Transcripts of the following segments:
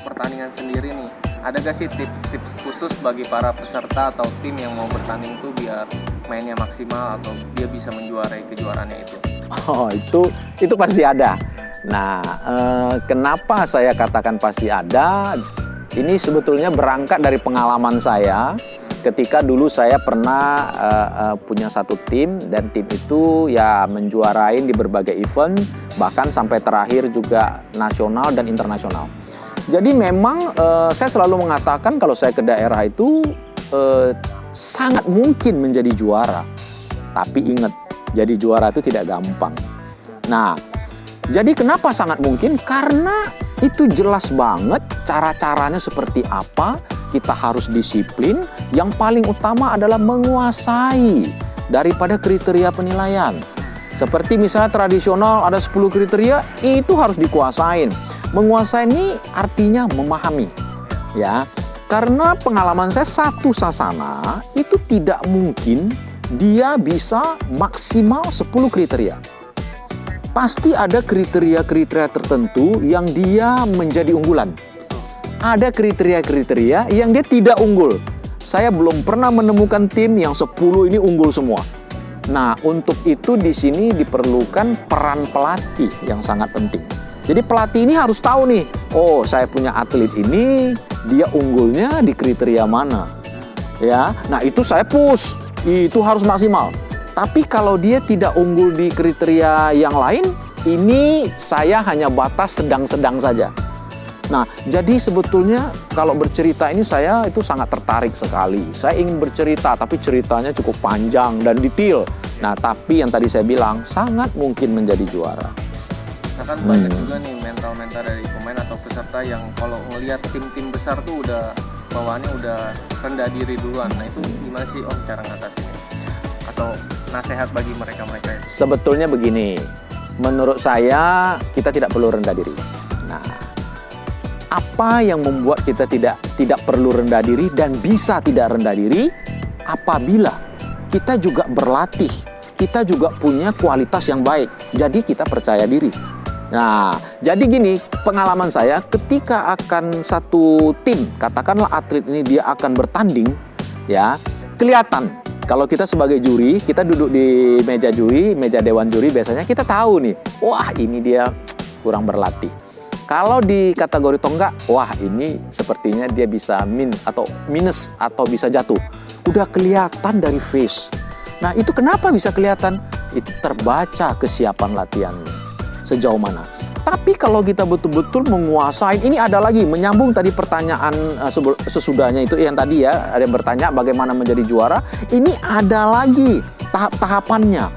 pertandingan sendiri nih, ada gak sih tips-tips khusus bagi para peserta atau tim yang mau bertanding tuh biar mainnya maksimal atau dia bisa menjuarai kejuaraannya itu? Oh, itu pasti ada. Nah, kenapa saya katakan pasti ada? Ini sebetulnya berangkat dari pengalaman saya. Ketika dulu saya pernah punya satu tim, dan tim itu ya menjuarain di berbagai event, bahkan sampai terakhir juga nasional dan internasional. Jadi memang saya selalu mengatakan kalau saya ke daerah itu sangat mungkin menjadi juara. Tapi ingat, jadi juara itu tidak gampang. Nah, jadi kenapa sangat mungkin? Karena itu jelas banget cara-caranya seperti apa. Kita harus disiplin, yang paling utama adalah menguasai daripada kriteria penilaian. Seperti misalnya tradisional ada 10 kriteria, itu harus dikuasain. Menguasai ini artinya memahami, ya. Karena pengalaman saya, satu sasana itu tidak mungkin dia bisa maksimal 10 kriteria. Pasti ada kriteria-kriteria tertentu yang dia menjadi unggulan. Ada kriteria-kriteria yang dia tidak unggul. Saya belum pernah menemukan tim yang 10 ini unggul semua. Nah, untuk itu di sini diperlukan peran pelatih yang sangat penting. Jadi pelatih ini harus tahu nih, oh saya punya atlet ini, dia unggulnya di kriteria mana. Ya, nah itu saya push, itu harus maksimal. Tapi kalau dia tidak unggul di kriteria yang lain, ini saya hanya batas sedang-sedang saja. Nah, jadi sebetulnya kalau bercerita ini saya itu sangat tertarik sekali. Saya ingin bercerita, tapi ceritanya cukup panjang dan detail. Nah, tapi yang tadi saya bilang, sangat mungkin menjadi juara. Nah kan banyak juga nih mental-mental dari pemain atau peserta yang kalau ngelihat tim-tim besar tuh udah bawaannya udah rendah diri duluan. Nah itu gimana sih Om cara ngatasinnya? Atau nasihat bagi mereka-mereka itu? Sebetulnya begini, menurut saya kita tidak perlu rendah diri. Nah, apa yang membuat kita tidak perlu rendah diri dan bisa tidak rendah diri? Apabila kita juga berlatih, kita juga punya kualitas yang baik, jadi kita percaya diri. Nah, jadi gini, pengalaman saya ketika akan satu tim, katakanlah atlet ini dia akan bertanding, ya kelihatan. Kalau kita sebagai juri, kita duduk di meja juri, meja dewan juri, biasanya kita tahu nih, wah ini dia kurang berlatih. Kalau di kategori tonggak, wah ini sepertinya dia bisa minus atau bisa jatuh. Udah kelihatan dari face. Nah itu kenapa bisa kelihatan? Itu terbaca kesiapan latihannya sejauh mana. Tapi kalau kita betul-betul menguasai, ini ada lagi menyambung tadi pertanyaan sesudahnya itu yang tadi ya, ada yang bertanya bagaimana menjadi juara. Ini ada lagi tahap-tahapannya.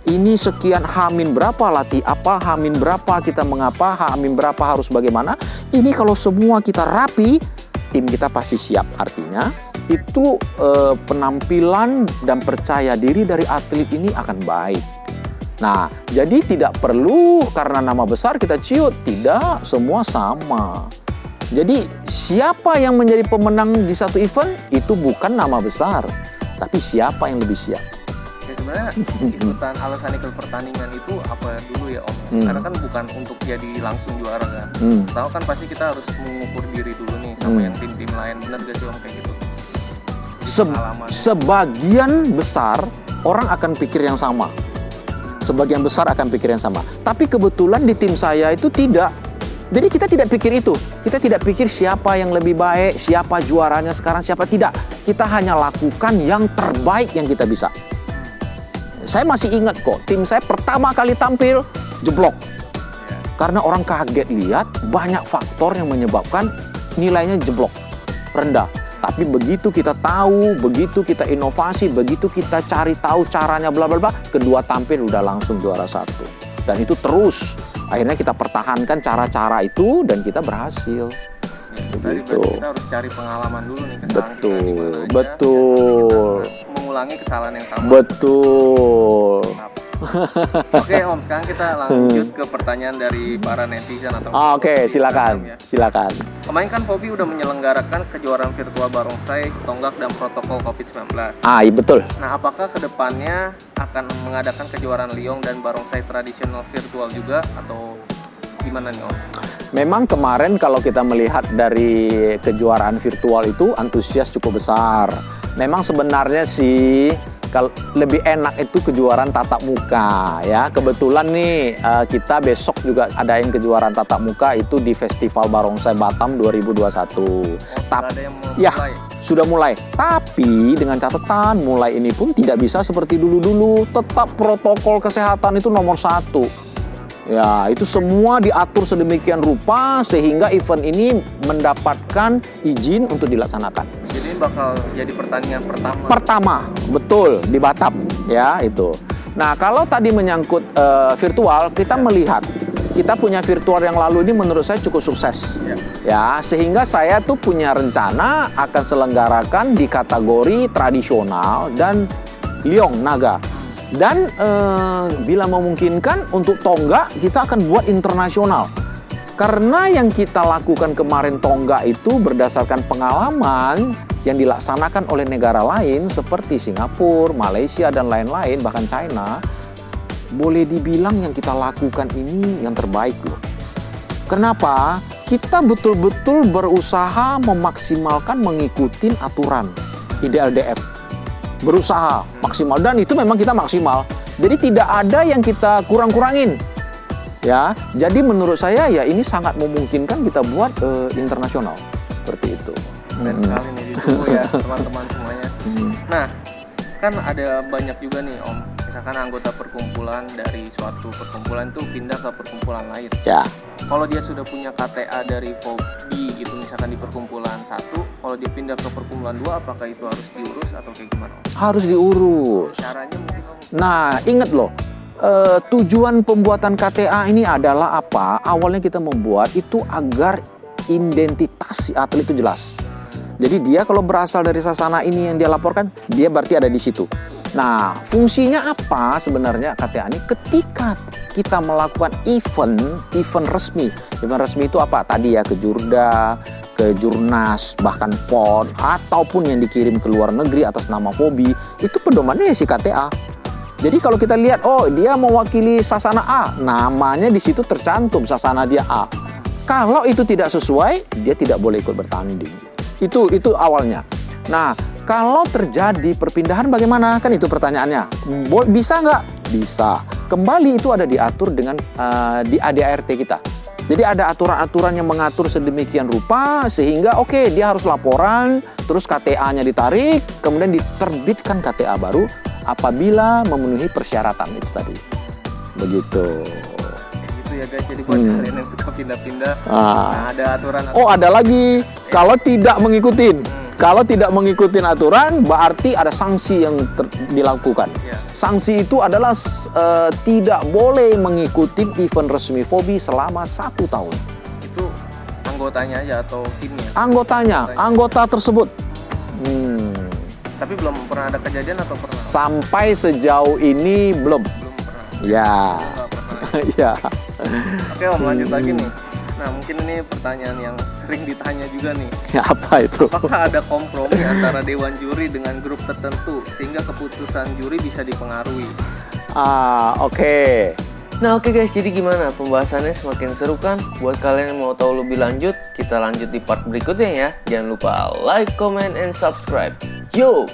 Ini sekian hamin berapa latih apa, hamin berapa kita mengapa, hamin berapa harus bagaimana. Ini kalau semua kita rapi, tim kita pasti siap. Artinya itu penampilan dan percaya diri dari atlet ini akan baik. Nah, jadi tidak perlu karena nama besar kita ciut. Tidak, semua sama. Jadi siapa yang menjadi pemenang di satu event itu bukan nama besar, tapi siapa yang lebih siap. Sebenarnya ikutan alasan ikut pertandingan itu apa dulu ya Om? Karena kan bukan untuk jadi langsung juara kan. Tahu kan pasti kita harus mengukur diri dulu nih sama yang tim-tim lain. Benar gak sih Om kayak gitu? Sebagian besar orang akan pikir yang sama. Sebagian besar akan pikir yang sama. Tapi kebetulan di tim saya itu tidak. Jadi kita tidak pikir itu. Kita tidak pikir siapa yang lebih baik, siapa juaranya sekarang, siapa tidak. Kita hanya lakukan yang terbaik yang kita bisa. Saya masih ingat kok, tim saya pertama kali tampil, jeblok. Karena orang kaget lihat banyak faktor yang menyebabkan nilainya jeblok, rendah. Tapi begitu kita tahu, begitu kita inovasi, begitu kita cari tahu caranya bla bla bla, kedua tampil udah langsung juara satu. Dan itu terus. Akhirnya kita pertahankan cara-cara itu dan kita berhasil. Tadi berarti kita harus cari pengalaman dulu nih, kesalahan kita di mana aja. Betul. Mengulangi kesalahan yang sama. Betul. Oke Om, sekarang kita lanjut ke pertanyaan dari para netizen atau Oke, silakan. ya. Silakan. Kemarin kan Pobi udah menyelenggarakan kejuaraan virtual barongsai, tonggak dan protokol COVID-19. Iya betul. Nah, apakah kedepannya akan mengadakan kejuaraan liong dan barongsai tradisional virtual juga atau gimana nih Om? Memang kemarin kalau kita melihat dari kejuaraan virtual itu antusias cukup besar. Memang sebenarnya sih kalau lebih enak itu kejuaraan tatap muka ya. Kebetulan nih kita besok juga adain kejuaraan tatap muka itu di Festival Barongsai Batam 2021. Sudah ada yang Ya, mulai. sudah mulai. Tapi dengan catatan mulai ini pun tidak bisa seperti dulu-dulu. Tetap protokol kesehatan itu nomor 1. Ya, itu semua diatur sedemikian rupa sehingga event ini mendapatkan izin untuk dilaksanakan. Jadi ini bakal jadi pertandingan pertama. Pertama, betul, di Batam, ya itu. Nah, kalau tadi menyangkut virtual, kita melihat kita punya virtual yang lalu ini menurut saya cukup sukses. Ya, sehingga saya tuh punya rencana akan selenggarakan di kategori tradisional dan Liong Naga. Dan bila memungkinkan untuk tonggak kita akan buat internasional. Karena yang kita lakukan kemarin tonggak itu berdasarkan pengalaman yang dilaksanakan oleh negara lain seperti Singapura, Malaysia dan lain-lain, bahkan China. Boleh dibilang yang kita lakukan ini yang terbaik loh. Kenapa? Kita betul-betul berusaha memaksimalkan mengikuti aturan IDLDF. Berusaha maksimal dan itu memang kita maksimal. Jadi tidak ada yang kita kurang-kurangin. Ya, jadi menurut saya ya ini sangat memungkinkan kita buat internasional seperti itu. Keren sekali nih, ditunggu ya teman-teman semuanya. Nah, kan ada banyak juga nih Om, misalkan anggota perkumpulan dari suatu perkumpulan itu pindah ke perkumpulan lain. Ya. Kalau dia sudah punya KTA dari FOBI gitu, misalkan di perkumpulan 1, kalau dia pindah ke perkumpulan 2, apakah itu harus diurus atau kayak gimana Om? Harus diurus. Caranya mungkin Om? Nah, ingat loh, tujuan pembuatan KTA ini adalah apa? Awalnya kita membuat itu agar identitas si atlet itu jelas. Jadi dia kalau berasal dari sasana ini yang dia laporkan, dia berarti ada di situ. Nah, fungsinya apa sebenarnya KTA ini? Ketika kita melakukan event resmi. Event resmi itu apa? Tadi ya ke Jurda, ke Jurnas, bahkan PON, ataupun yang dikirim ke luar negeri atas nama FOBI, itu pedomannya si KTA. Jadi kalau kita lihat, oh dia mewakili sasana A, namanya di situ tercantum sasana dia A. Kalau itu tidak sesuai, dia tidak boleh ikut bertanding. Itu awalnya. Nah, kalau terjadi perpindahan bagaimana? Kan itu pertanyaannya. Bisa nggak? Bisa. Kembali itu ada diatur dengan di ADART kita. Jadi ada aturan-aturan yang mengatur sedemikian rupa sehingga oke, dia harus laporan, terus KTA-nya ditarik, kemudian diterbitkan KTA baru apabila memenuhi persyaratan itu tadi. Begitu. Gitu ya guys, jadi buat kalian yang suka pindah-pindah, nah ada aturan. Oh, ada lagi. Kalau tidak mengikutin. Kalau tidak mengikuti aturan, berarti ada sanksi yang dilakukan. Sanksi itu adalah tidak boleh mengikuti event resmi FOBI selama 1 tahun. Itu anggotanya aja atau timnya? Anggota tersebut. Tapi belum pernah ada kejadian atau pernah? Sampai sejauh ini belum. Belum pernah. Ya. Nggak pernah. Ya. Oke Om, lanjut lagi nih. Nah, mungkin ini pertanyaan yang sering ditanya juga nih. Apa itu? Apakah ada kompromi antara dewan juri dengan grup tertentu sehingga keputusan juri bisa dipengaruhi? Oke. Nah oke guys, jadi gimana? Pembahasannya semakin seru kan? Buat kalian yang mau tahu lebih lanjut, kita lanjut di part berikutnya ya. Jangan lupa like, comment, and subscribe. Yo!